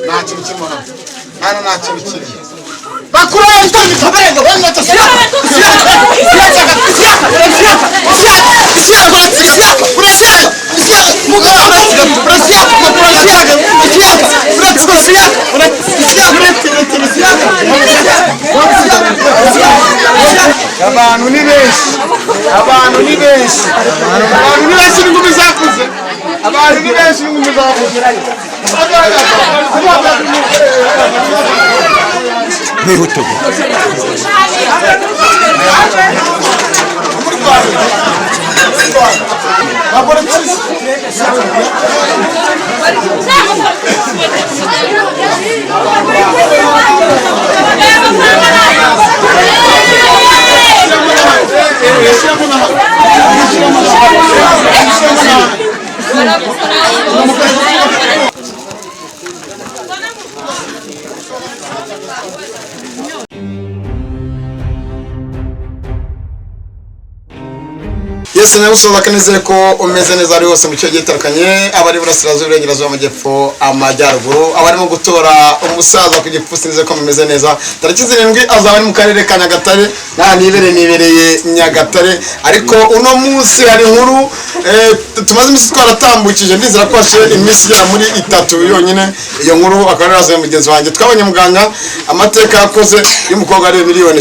ntacyo bikimona hano ntacyo bikiri bakura yitoni kabarenga wenda tasiyaka abantu ni benshi n'ingumi zakuze abantu ni benshi n'ingumi zakuze Mwihutugu Yesu nagusoza kanizere ko umeze neza ari hose mu cyo gitandukanye abari burasirazuba irengerazuba amajyepfo amajyaruguru abarimo gutora umusaza ku gipfusi nizere ko mumeze neza tariki 7 azaba ari mu karere ka Nyagatare nibereye Nyagatare ariko uno munsi hari inkuru tumaze imisi twaratambukije ndizera ko hashize imisi ya muri 3 yonyine iyo nkuru akararaze mugenzi wanjye twabonye muganga amateka yakoze y'umukobwa ari 3 miliyoni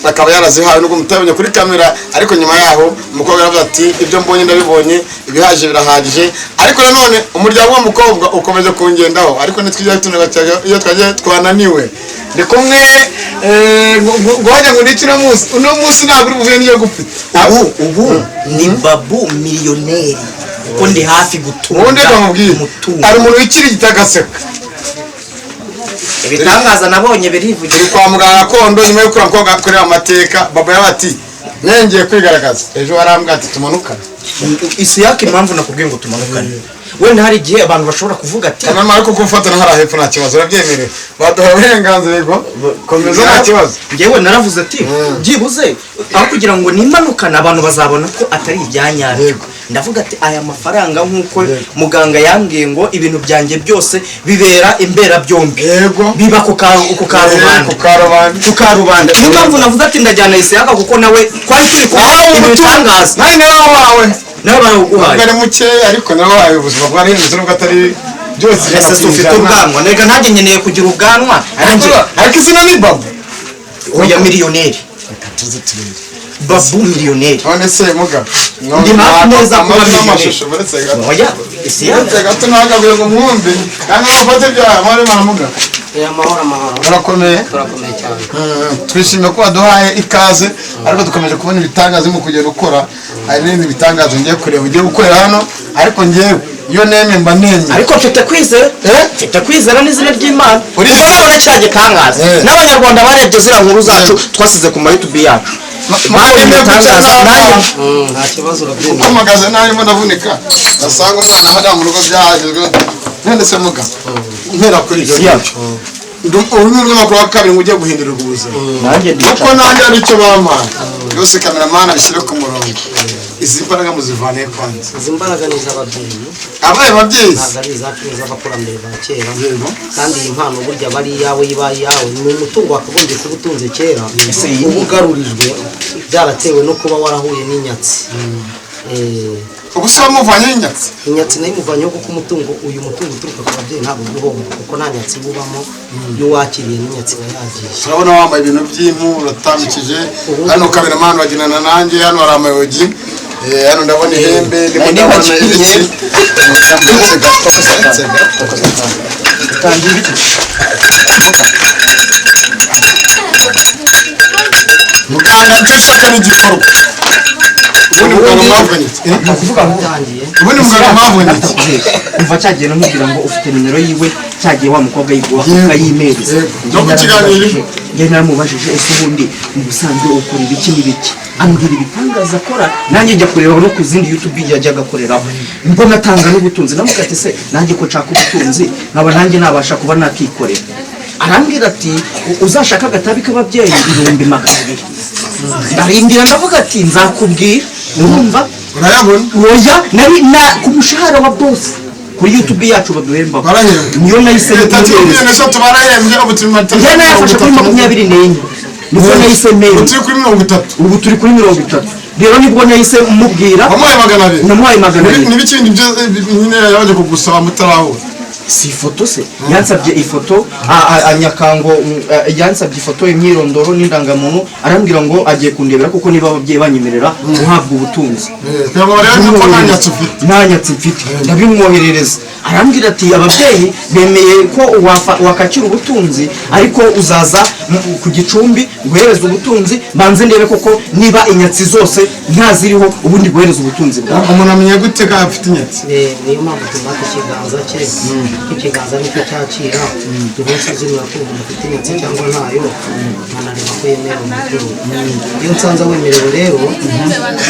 akaba yarazihawe n'ubwo mutabonye kuri kamera ariko nyuma yaho umukobwa aravuga ati ibyo mbonye ndabibonye ibihaje birahagije ariko nanone umuryango w'umukobwa ukomeje kungendaho ariko nitwijya tunagacaga iyo twagiye twananiwe ndi kumwe ngoja ngo ndikira uno munsi ntabwo uvuye niyo gupita ubu ni babu miliyoneri uko ndi hafi gutunga ubundi ndamubwiye ari umuntu wikiri gitagaseka ibitangaza nabonye birivugira kwa muganga kondo nyuma yo kuramukobwa akorera amateka baba yabati nengeye kwigaragaza ejo warambwa ati tumanuka isi yake impamvu nakubwiye ngo tumanukane wenda hari igihe abantu bashobora kuvuga ati kana ariko kufatana hari hepfo nta kibazo urabyemerera baduha uburenganzira yego komeza nta kibazo ngewe naravuze ati byibuze aho kugira ngo nimanukane abantu bazabona ko atari ibyanyaryo ndavuga ati aya mafaranga nkuko muganga yambwiye ngo ibintu byanjye byose bibera imbera byombi biba ku karubanda niyo mpamvu navuze ati ndajyana Isiyaka kuko nawe twari turi kumwe ibitangaza nawe wawe nawe baguhaye bari muke ariko nawe wawe ubuzima bwari hindutse nubwo atari byose ese ufite ubwanwa nega ntajye nkeneye kugira ubwanwa ariko izina ni babu oya miliyoneri babu miliyoneri none se muga ndi hafi neza kuba miliyoneri oya Isiyaka gato nagabuye ngo mwumve kandi bafate bya mari maramuga amahoro turakomeye cyane twishimiye ko waduhaye ikaze ariko dukomeje kubona ibitangaza mu kugenda ukora hari n'ibindi bitangaza ngiye kureba ugiye gukorera hano ariko ngewe iyo neme mba neme ariko mfite kwizera n'izina ry'Imana urimo nabona cya gitangaza n'abanyarwanda barebye zira nkuru zacu twasize ku YouTube yacu nta kibazo uko magaze narimo ndavunika asanga umwana hada mu rugo byahagezwe none se muga mpera kuri ibyo yacu uyu makuru wa kabiri ngo ugiye guhindura ubuzima kuko nanjye ari cyo bamana yose cameraman abishyire ku murongo izi mbaraga muzivane kwanza izi mbaraga ni z'ababyeyi ababyeyi ntabwo ari izacu n'iz'abakurambere ba kera kandi iyi mpano burya bari iyawe ibaye iyawe ni umutungo wakagombye kuba utunze kera uba ugarurijwe byaratewe no kuba warahuye n'inyatsi ubu se wamuvanye inyatsi nayo imuvanyeho kuko uyu mutungo uturuka ku babyeyi ntabwo ubuhomba kuko nta nyatsi bubamo iyo wakiriye n'inyatsi iba yagiye turabona wambaye ibintu by'impu uratambikije hano cameraman waginana nanjye hano hari amayogi hano ndabona ihembe ndimo ndabona ibiki muganga dushaka n'igikorwa ubundi muganga mwavunitse ubundi muganga mwavunitse umva cyagiye namubwira ngo ufite nimero yiwe cyagiye wa mukobwa yiguha akayimereza no kukiganira njye naramubajije ese ubundi mu busanzwe ukora ibiki n'ibiki ambwira ibitangaza akora nanjye njya kureba no ku zindi YouTube yajyaga akoreraho mbona atanga n'ubutunzi namukate se nanjye ko nshaka ubutunzi nkaba nanjye nabasha kuba nakikorera arambwira ati uzashaka agatabi k'ababyeyi 200,000 ndarindira ndavuga ati nzakubwira urumva urayabona oya nari ku mushahara wa boss kuri YouTube yacu baduhemba Barahembwa. niyo nahise leta mwoherereza. 23 barahembye ubu turi mu njye nayafashe kuri 24 nibwo nahise mail turi kuri 30 ubu turi kuri 30 rero nibwo nahise mubwira wamuhaye 200 namuhaye 200 n'ibikindi byo nyine yaje kugusaba mutarahura si ifoto se yansabye ifoto anyakango yansabye ifoto imyirondoro n'indangamuntu arambwira ngo agiye kundebera kuko niba ababyeyi banyemerera guhabwa ubutunzi ntanyatsi mfite ndabimwoherereza arambwira ati ababyeyi bemeye ko wakakira ubutunzi ariko uzaza ku Gicumbi guhereza ubutunzi banze ndebe koko niba inyatsi zose ntaziriho ubundi guhereza ubutunzi bwawe umuntu amenya gute ko afite inyatsi niyo mpamvu tumata ikiganza cye ikiganza nicyo cyakira umunsi uzimira ko umuntu afite inyatsi cyangwa ntayo nkanareba ko yemerewe umutungo iyo nsanze wemerewe rero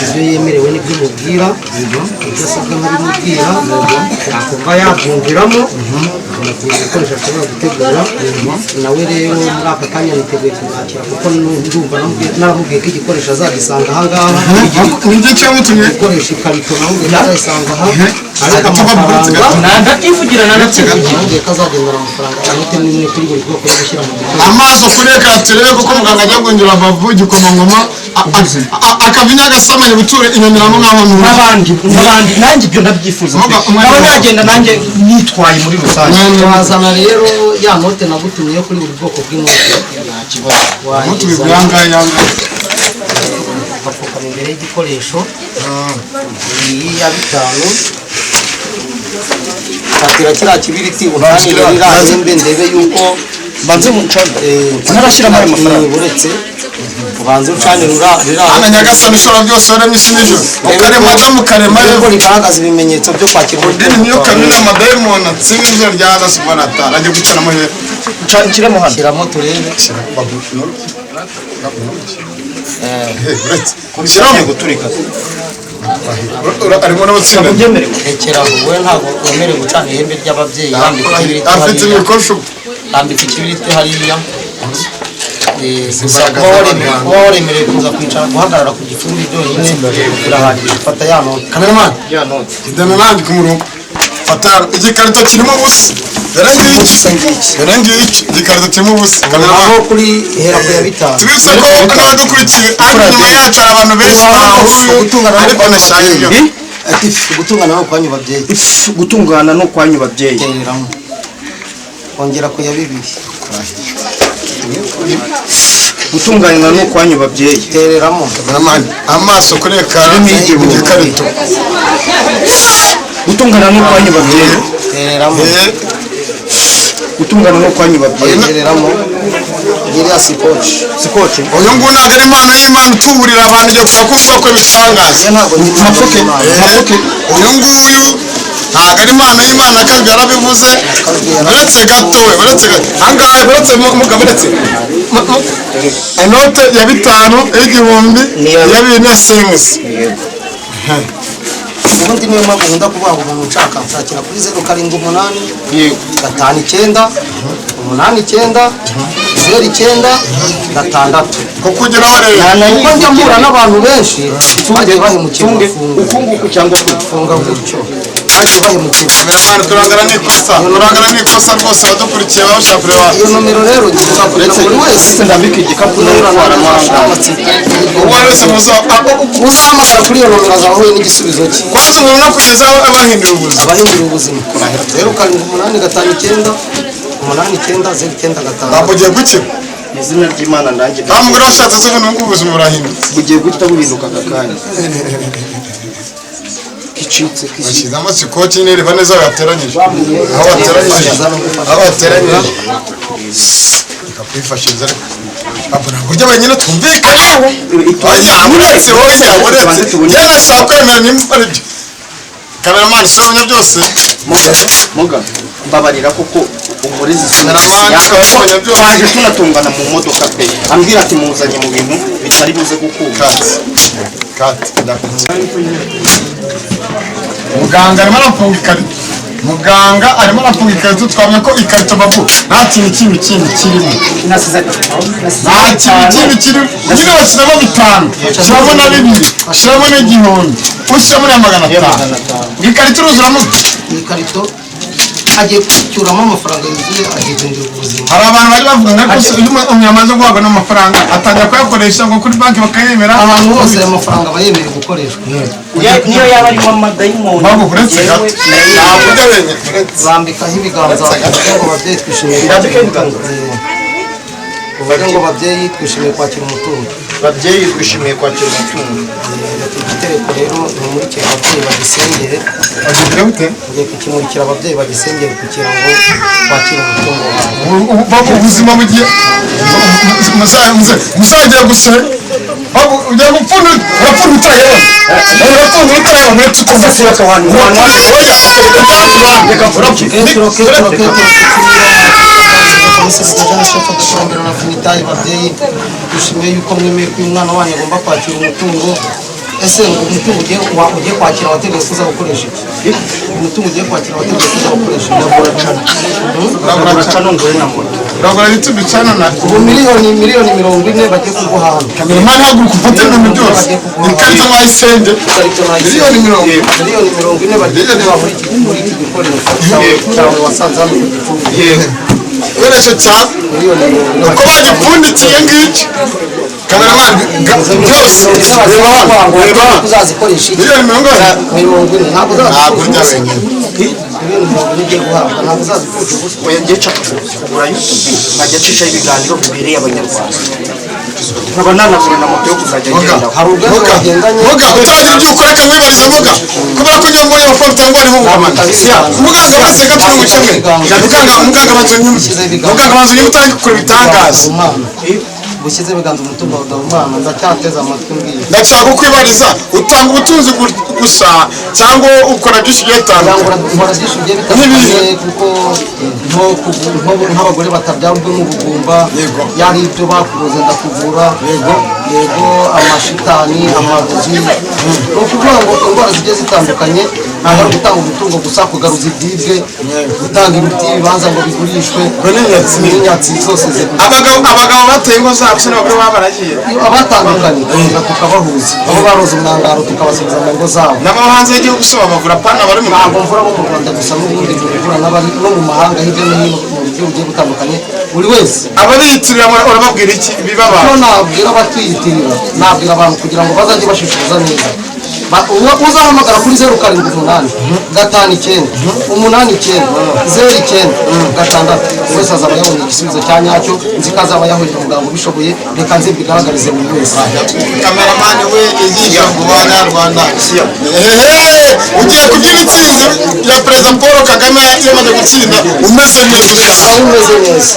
ibyo yemerewe nibyo mubwira ibyo asabwa nkabimubwira akumva yabyumviramo akanakuza ibikoresho ashobora gutegura nawe rero muri aka kanya niteguye kumwakira kuko ndumva naramubwiye ko igikoresho azagisanga ahangaha nibyo cyamutumye gukoresha ikarito namubwiye azayisanga aha ariko amafaranga ndabyivugira namubwiye ko azagendera amafaranga anite n'imwe kuri buri bwoko yo gushyira mu gikoresho amaso kuri reka turebe kuko muganga ajya guhindura amavu igikomangoma akavinya agasamanya gutura inyamirambo n'abandi nanjye ibyo ndabyifuza nkaba nagenda nanjye nitwaye muri rusange wazana rero ya note nagutumye yo kuri buri bwoko bw'inote ugapfukama imbere y'igikoresho iyi ya 5 fatira kiriya kibiriti utanire rirahembe ndebe yuko banze ntarashyiramo ayo mafaranga uretse ubanze ucanira hano nyagasani ushobora byose waremye isi n'ijoro ukarema adamu ukarema rero rigaragaza ibimenyetso byo kwakira udini niyo kamina amadayimoni atsinda ijoro rya gasubanatara ajya gucanamo hera nshyiramo hano shyiramo turebe shyiramo guturika arimo n'abatsinda rekera wowe ntabwo wemerewe gucana ihembe ry'ababyeyi afite ibikoresho tambika ikibiriti hariya kuba waremerewe kuza kwicara guhagarara ku gicumbi byonyine birahagije fata ya note kameramani idana nanjye ku murongo fata igikarito kirimo ubusa dore ngiki igikarito kirimo ubusa aho kuri hera ku ya 5 tubise ko n'abadukurikiye ariko nyuma yacu hari abantu benshi bahuye ariko nashaka ibyo gutungana no kwanyu babyeyi gutungana no kwanyu babyeyi tereramo ongera ku ya 2 gutungana no kwanyu babyeyi tereramo kameramani amaso kureka igikarito gutungana no kwanyu babyeyi tereramo gutungana no kwanyu babyeyi tereramo iriya sikoci uyu nguyu ntabwo ari impano y'Imana utuburira abantu igihe kuva kumva ko bitangaza mafoke uyu nguyu ntabwo ari impano y'Imana kandi yarabivuze uretse gato we uretse gato ahangaha uretse mugabo uretse inote ya 5 y'igihumbi ya 4 sengusi ubundi niyo mpamvu nkunda kuvuga ngo umuntu ushaka nshakira kuri 0,59 ko kugeraho rero kuko njya mpura n'abantu benshi bagiye bahemukira ukunguku cyangwa gufunga gutyo bagiye bahemukira kameramani turangana n'ikosa rwose abadukurikiye bashaka kureba iyo nomero rero ngizakurira buri wese ndambika igikapu uwo wese uzahamagara kuri iyo nomero azahuye n'igisubizo cye kwanza umuntu no kugeza abahindura ubuzima abahindura ubuzima 0,859 bamugiye gukira izina ry'Imana ndanjye nta mugore washatse se ngo n'ubwo ubuzima burahindutse bugiye guhita buhinduka aka kanya gicitse bashyizemo sikoci nyine reba neza yateranyije aho wateranyije ikakwifashiriza ariko abona buryo wenyine twumvikane uretse njye nashaka kwemera nimba ari byo kameramani usibamenya byose muga mbabarira kuko umurizi kameramani twaje tunatungana mu modoka pe ambwira ati muzanye mu bintu bitari buze gukunda kati muganga arimo arafunga ikarito twamenya ko ikarito babu nta kintu kindi kirimo nta kintu kindi kirimo nyine bashyiramo 5 shyiramo na 2 shyiramo n'igihumbi ushyiramo na 500 ikarito iruzuramo ikarito agiye kwicyuramo amafaranga yuzuye agihindura ubuzima. hari abantu bari bavuga ngo ariko iyo umuntu yamaze guhabwa n'amafaranga atangira kuyakoresha ngo kuri banki bakayemera ahantu hose ayo mafaranga aba yemerewe gukoreshwa niyo yaba arimo amadayimoni mpamvu uretse gato ntabwo ujya wenyine bambikaho ibiganza kugira ngo ababyeyi twishimiye uvuge ngo babyeyi twishimiye kwakira umutungo. babyeyi twishimiye kwakira umutungo. igitereko rero nimurikire ababyeyi bagisengere. bagira bute ugiye kukimurikira ababyeyi bagisengere kugira ngo bakire umutungo wawe. ubuzima bugiye muzagiye guse ugiye gupfunda urapfunda utarayabona urapfunda utarayabona uretse ukumva babyeyi dushimiye yuko mwemeye ko uyu mwana wanyu agomba kwakira umutungo. ese umutungo ugiye kwakira abateguye kuza gukoresha iki? umutungo ugiye kwakira abateguye kuza gukoresha uragura YouTube channel na ubu miliyoni 40 bagiye kuguha hano. kameramani haguruka ufate ibintu byose ikarita mwayisenge miliyoni 40 bagiye kuguha muri iki gikoresho cyawe wasanze hano ku gicuku. igikoresho cya uko bagipfundikiye ngiki kameramani byose reba uzazikoresha iki? miliyoni 40 ntabwo ntabwo njya uzazikoresha wenyine miliyoni 40 ugiye guhabwa ntabwo uzazikoresha gusa. oya ngiye nshaka kugura YouTube nkajya ncishaho ibiganiro bibereye abanyarwanda nkaba nanagura na moto yo kuzajya ngenda hari urwego bagendanye muga utagira ibyo ukora kamwibariza muga kubera ko njya mbonye amafaranga cyangwa ariho ngumana muganga bose gatatu mu kimwe muganga banzanye utange gukora ibitangaza bushyize biganza umutungo wa Dawumana ndacyateza amatwi mbwira. ndashaka kukwibariza utanga ubutunzi gusa cyangwa ukora byinshi bigiye bitandukanye nkora byinshi bigiye bitandukanye kuko nk'abagore batabyara n'ubugumba yari ibyo bakubuze ndakuvura yego amashitani amarozi ni ukuvuga ngo indwara zigiye zitandukanye ntabwo ari gutanga umutungo gusa kugaruza ibyibwe gutanga ibiti ibibanza ngo bigurishwe n'inyatsi zose abagabo bateye ingo zabo se n'abagore baba baragiye abatandukanye tukabahuza abo baroze umwangaro tukabasubiza mu ngo zabo n'abo hanze y'igihugu se babavura pana bari mu ntabwo mvura bo mu Rwanda gusa n'ubundi mvura n'abari no mu mahanga hirya no hino mu buryo bugiye butandukanye buri wese ababiyitirira urababwira iki bibabaye ko nabwira abatwiyitirira nabwira abantu kugira ngo bazajye bashishoza neza uzahamagara kuri 078 5 9 8 9 0 9 6 wese azaba yabonye igisubizo cya nyacyo nzi ko azaba yahurira umuganga ubishoboye reka nze bigaragarize buri wese. kameramani we igisha mu banyarwanda ugiye kubyina intsinzi ya perezida Paul Kagame yamaze gutsinda umeze neza aho umeze neza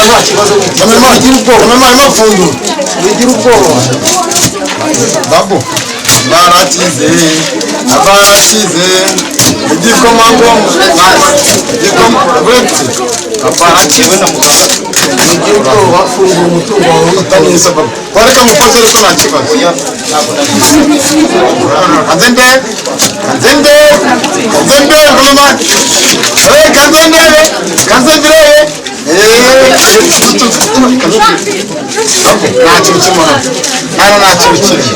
nta kibazo kameramani mafunguro wigira ubwoba babu barakize igikomangoma uretse barakize na muganga wigira ubwoba bafungura umutungo wawe utanisa babu wareka mukoze ariko nta kibazo kanzende kameramani kanzende nta kintu kimwe hano nta kintu kimwe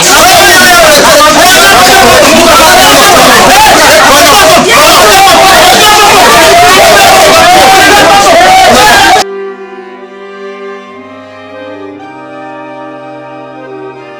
Hano